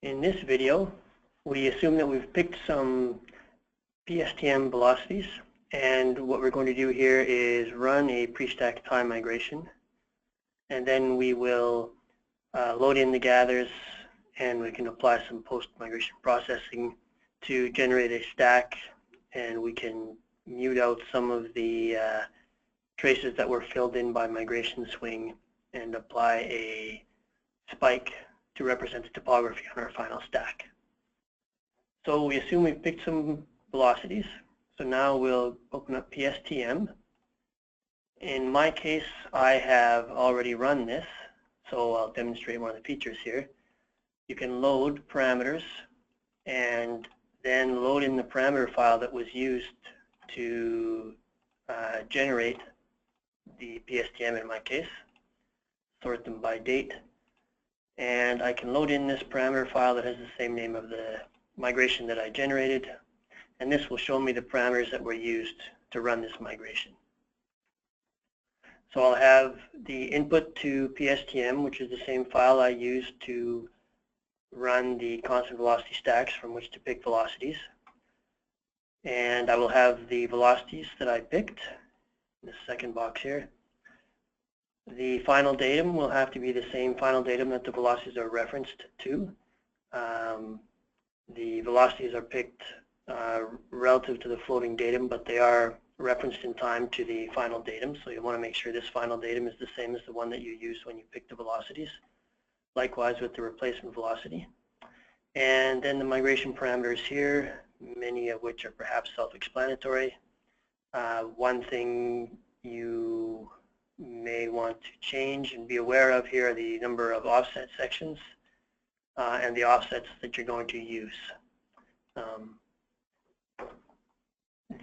In this video, we assume that we've picked some PSTM velocities, and what we're going to do here is run a pre-stack time migration, and then we will load in the gathers, and we can apply some post-migration processing to generate a stack, and we can mute out some of the traces that were filled in by migration swing and apply a spike to represent the topography on our final stack. So we assume we've picked some velocities. So now we'll open up PSTM. In my case, I have already run this, so I'll demonstrate one of the features here. You can load parameters and then load in the parameter file that was used to generate the PSTM in my case, sort them by date. And I can load in this parameter file that has the same name of the migration that I generated, and this will show me the parameters that were used to run this migration. So I'll have the input to PSTM, which is the same file I used to run the constant velocity stacks from which to pick velocities. And I will have the velocities that I picked in the second box here. The final datum will have to be the same final datum that the velocities are referenced to. The velocities are picked relative to the floating datum, but they are referenced in time to the final datum, so you want to make sure this final datum is the same as the one that you used when you picked the velocities. Likewise with the replacement velocity. And then the migration parameters here, many of which are perhaps self-explanatory. One thing you may want to change and be aware of here are the number of offset sections and the offsets that you're going to use.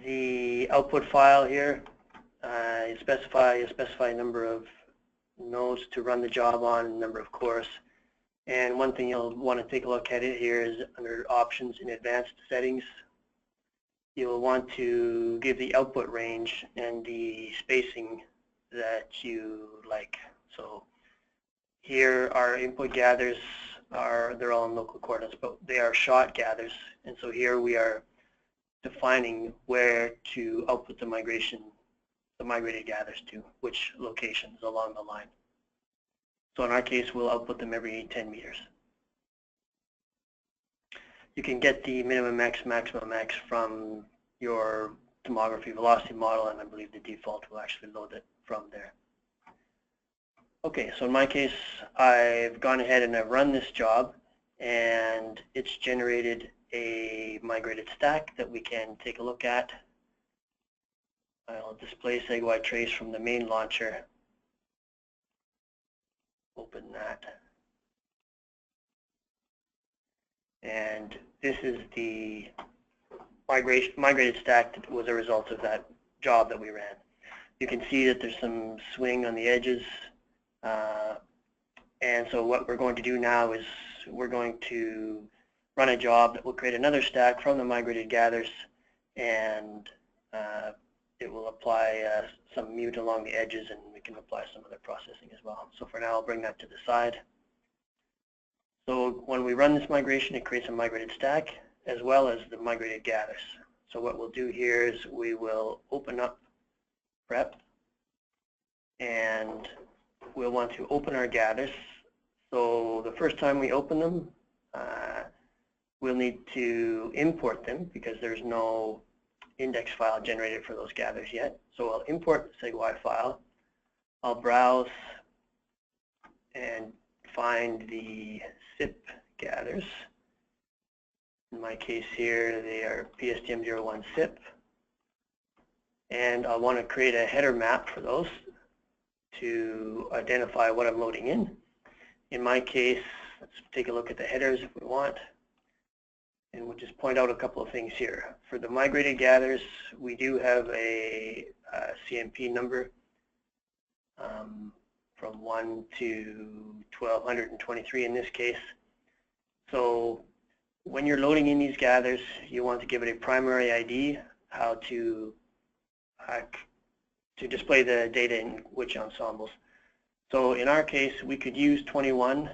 The output file here, you specify a number of nodes to run the job on, and number of cores. And one thing you'll want to take a look at it here is under options in advanced settings. You'll want to give the output range and the spacing that you like. So here our input gathers they're all in local coordinates, but they are shot gathers, and so here we are defining where to output the migrated gathers to, which locations along the line. So in our case, we'll output them every 10 meters. You can get the minimum x, maximum x from your tomography velocity model, and I believe the default will actually load it from there. Okay, so in my case, I've gone ahead and I've run this job, and it's generated a migrated stack that we can take a look at. I'll display SegWide trace from the main launcher. Open that. And this is the migrated stack that was a result of that job that we ran. You can see that there's some swing on the edges. And so what we're going to do now is we're going to run a job that will create another stack from the migrated gathers, and it will apply some mute along the edges, and we can apply some other processing as well. So for now, I'll bring that to the side. So when we run this migration, it creates a migrated stack as well as the migrated gathers. So what we'll do here is we will open up prep, and we'll want to open our gathers. So the first time we open them, we'll need to import them because there's no index file generated for those gathers yet. So I'll import the SegWide file. I'll browse and find the SIP gathers. In my case here, they are PSTM01 SIP. And I'll want to create a header map for those to identify what I'm loading in. In my case, let's take a look at the headers if we want. And we'll just point out a couple of things here. For the migrated gathers, we do have a CMP number from 1 to 1223 in this case. So when you're loading in these gathers, you want to give it a primary ID, how to display the data in which ensembles. So in our case, we could use 21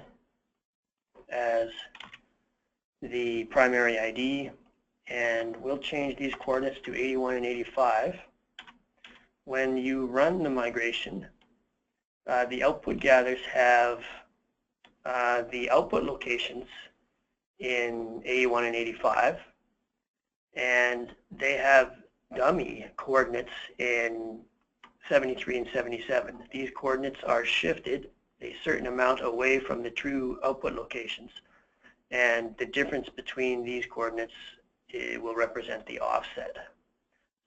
as the primary ID, and we'll change these coordinates to 81 and 85. When you run the migration, the output gathers have the output locations in 81 and 85, and they have dummy coordinates in 73 and 77. These coordinates are shifted a certain amount away from the true output locations, and the difference between these coordinates will represent the offset.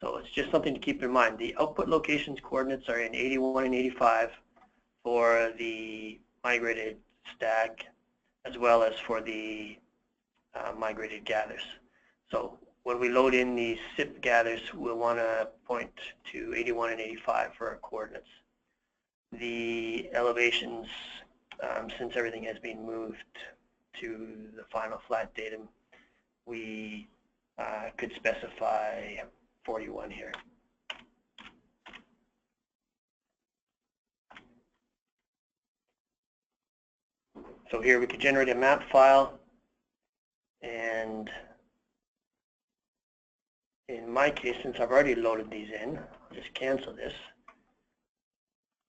So it's just something to keep in mind. The output locations coordinates are in 81 and 85 for the migrated stack, as well as for the migrated gathers. So when we load in these SIP gathers, we'll want to point to 81 and 85 for our coordinates. The elevations, since everything has been moved to the final flat datum, we could specify 41 here. So here we could generate a map file, and in my case, since I've already loaded these in, I'll just cancel this,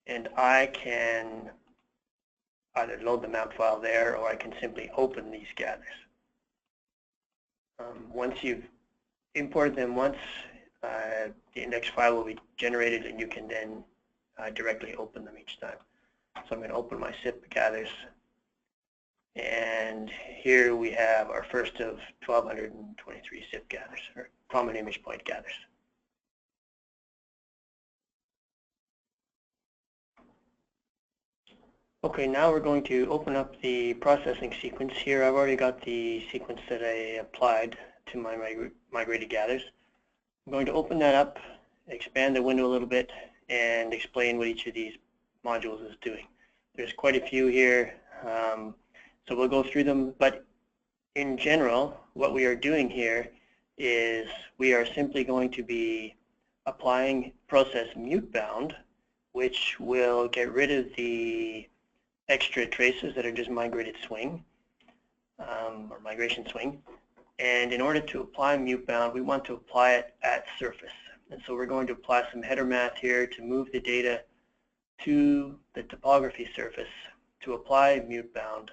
and I can either load the map file there, or I can simply open these gathers. Once you've imported them once, the index file will be generated, and you can then directly open them each time. So I'm going to open my SIP gathers, and here we have our first of 1,223 SIP gathers, or common image point gathers. Okay, now we're going to open up the processing sequence. Here I've already got the sequence that I applied to my migrated gathers. I'm going to open that up, expand the window a little bit, and explain what each of these modules is doing. There's quite a few here, so we'll go through them, but in general, what we are doing here is we are simply going to be applying process mute bound, which will get rid of the extra traces that are just migrated swing, or migration swing. And in order to apply mute bound, we want to apply it at surface. And so we're going to apply some header math here to move the data to the topography surface to apply mute bound.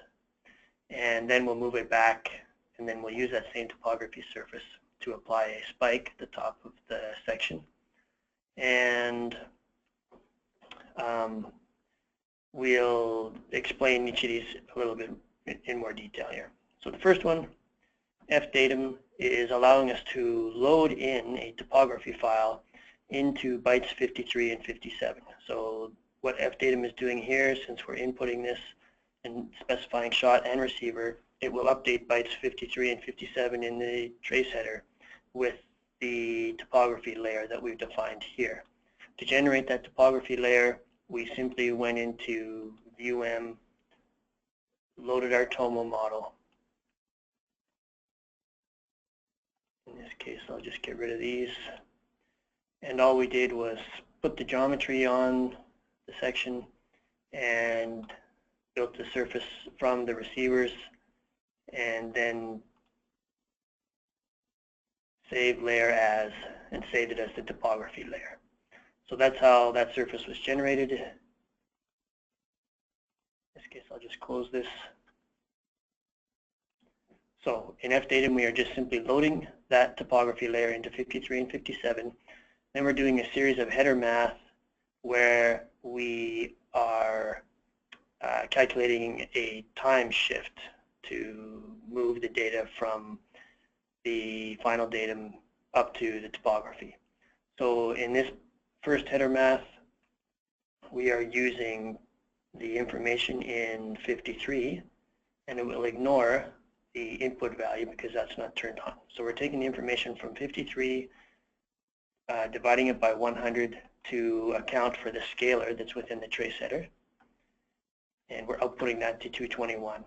And then we'll move it back, and then we'll use that same topography surface to apply a spike at the top of the section. And we'll explain each of these a little bit in more detail here. So the first one, fdatum, is allowing us to load in a topography file into bytes 53 and 57. So what fdatum is doing here, since we're inputting this and specifying shot and receiver, it will update bytes 53 and 57 in the trace header with the topography layer that we've defined here. To generate that topography layer, we simply went into ViewM, loaded our TOMO model. In this case, I'll just get rid of these. And all we did was put the geometry on the section and built the surface from the receivers, and then save layer as, and saved it as the topography layer. So that's how that surface was generated. In this case, I'll just close this. So in fdatum, we are just simply loading that topography layer into 53 and 57. Then we're doing a series of header math where we are calculating a time shift to move the data from the final datum up to the topography. So in this first header math, we are using the information in 53, and it will ignore the input value because that's not turned on. So we're taking the information from 53, dividing it by 100 to account for the scalar that's within the trace header, and we're outputting that to 221.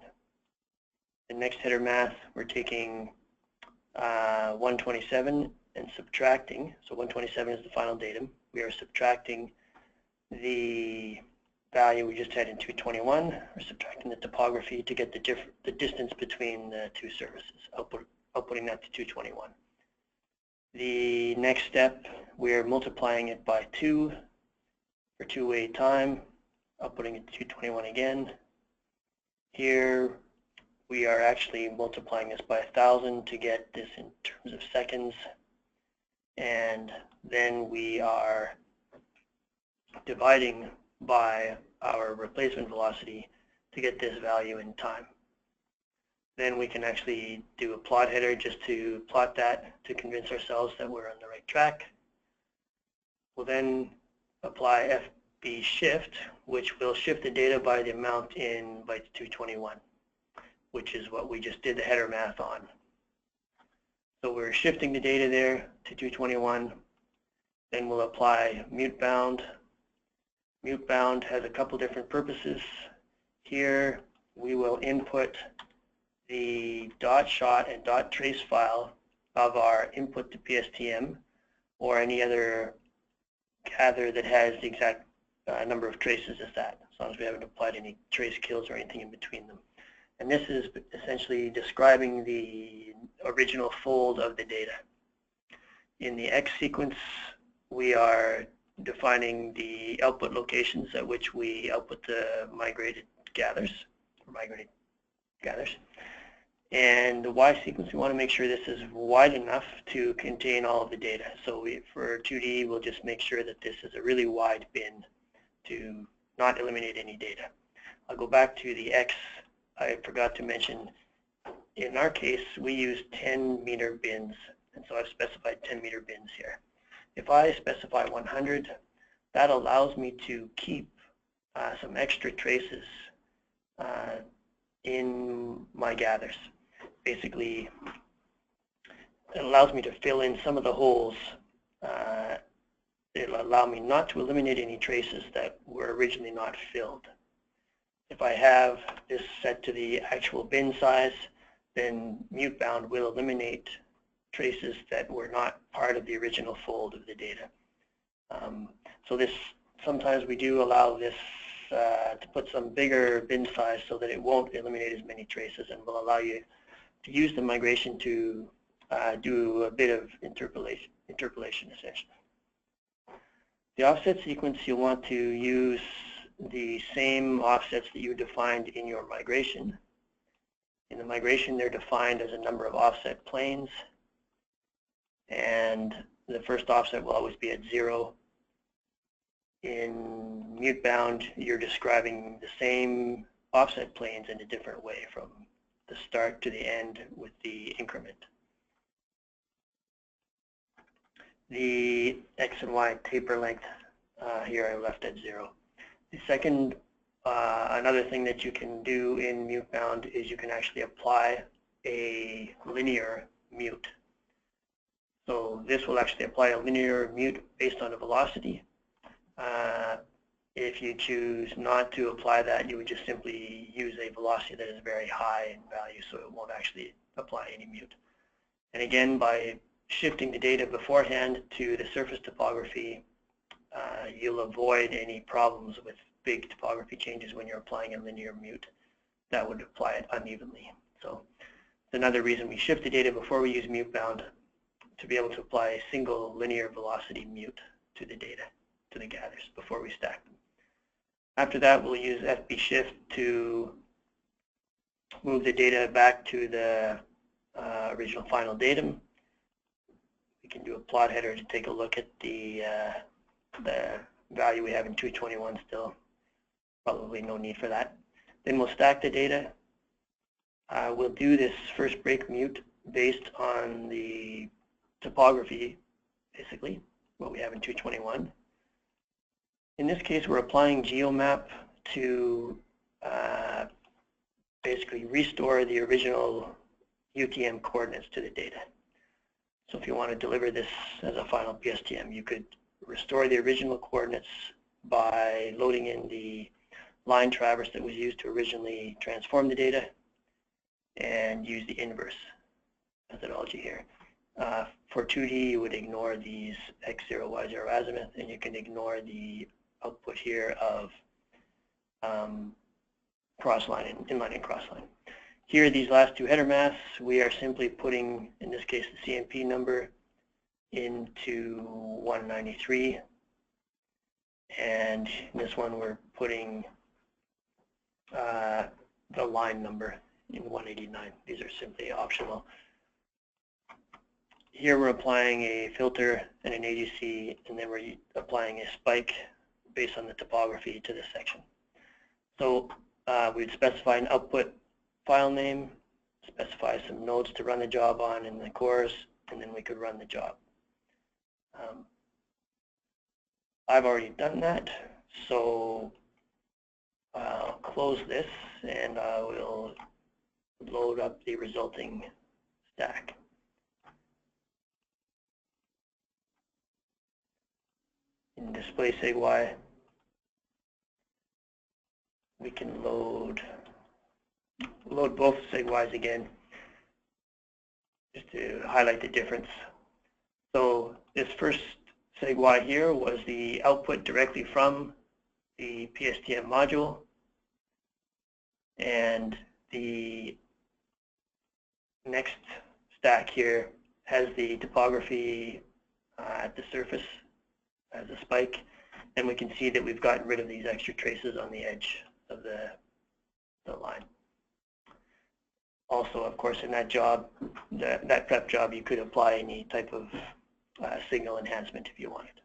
The next header math, we're taking 127 and subtracting, so 127 is the final datum. We are subtracting the value we just had in 221. We're subtracting the topography to get the distance between the two surfaces, outputting that to 221. The next step, we're multiplying it by 2 for two-way time, outputting it to 221 again. Here, we are actually multiplying this by 1,000 to get this in terms of seconds. And then we are dividing by our replacement velocity to get this value in time. Then we can actually do a plot header just to plot that to convince ourselves that we're on the right track. We'll then apply FB shift, which will shift the data by the amount in bytes 221, which is what we just did the header math on. So we're shifting the data there to 221. Then we'll apply mute bound. Mute bound has a couple different purposes. Here we will input the .shot and .trace file of our input to PSTM or any other gather that has the exact number of traces as that, as long as we haven't applied any trace kills or anything in between them. And this is essentially describing the original fold of the data. In the X sequence, we are defining the output locations at which we output the migrated gathers. And the Y sequence, we want to make sure this is wide enough to contain all of the data. So for 2D, we'll just make sure that this is a really wide bin to not eliminate any data. I'll go back to the X. I forgot to mention, in our case, we use 10-meter bins, and so I've specified 10-meter bins here. If I specify 100, that allows me to keep some extra traces in my gathers. Basically, it allows me to fill in some of the holes. It'll allow me not to eliminate any traces that were originally not filled. If I have this set to the actual bin size, then mute bound will eliminate traces that were not part of the original fold of the data. So this, sometimes we do allow this to put some bigger bin size so that it won't eliminate as many traces and will allow you to use the migration to do a bit of interpolation essentially. The offset sequence, you'll want to use the same offsets that you defined in your migration. In the migration, they're defined as a number of offset planes, and the first offset will always be at 0. In mute bound, you're describing the same offset planes in a different way from the start to the end with the increment. The X and Y taper length here I left at 0. The second, another thing that you can do in mute bound is you can actually apply a linear mute. So this will actually apply a linear mute based on a velocity. If you choose not to apply that, you would just simply use a velocity that is very high in value, so it won't actually apply any mute. And again, by shifting the data beforehand to the surface topography, you'll avoid any problems with big topography changes when you're applying a linear mute that would apply it unevenly. So it's another reason we shift the data before we use mute bound, to be able to apply a single linear velocity mute to the data, to the gathers, before we stack them. After that, we'll use FB shift to move the data back to the original final datum. We can do a plot header to take a look at the value we have in 221 still. Probably no need for that. Then we'll stack the data. We'll do this first break mute based on the topography, basically, what we have in 221. In this case, we're applying GeoMap to basically restore the original UTM coordinates to the data. So if you want to deliver this as a final PSTM, you could restore the original coordinates by loading in the line traverse that was used to originally transform the data and use the inverse methodology here. For 2D, you would ignore these x0, y0 azimuth, and you can ignore the output here of crossline, inline and crossline. Here, these last two header maths, we are simply putting, in this case, the CMP number into 193. And in this one, we're putting the line number in 189. These are simply optional. Here we're applying a filter and an AGC, and then we're applying a spike based on the topography to this section. So we'd specify an output file name, specify some nodes to run the job on in the cores, and then we could run the job. I've already done that, so I'll close this and I will load up the resulting stack. In display SigY, we can load both SigYs again, just to highlight the difference. So this first SigY here was the output directly from the PSTM module, and the next stack here has the topography at the surface as a spike, and we can see that we've gotten rid of these extra traces on the edge of the line. Also, of course, in that job, that prep job, you could apply any type of signal enhancement if you wanted.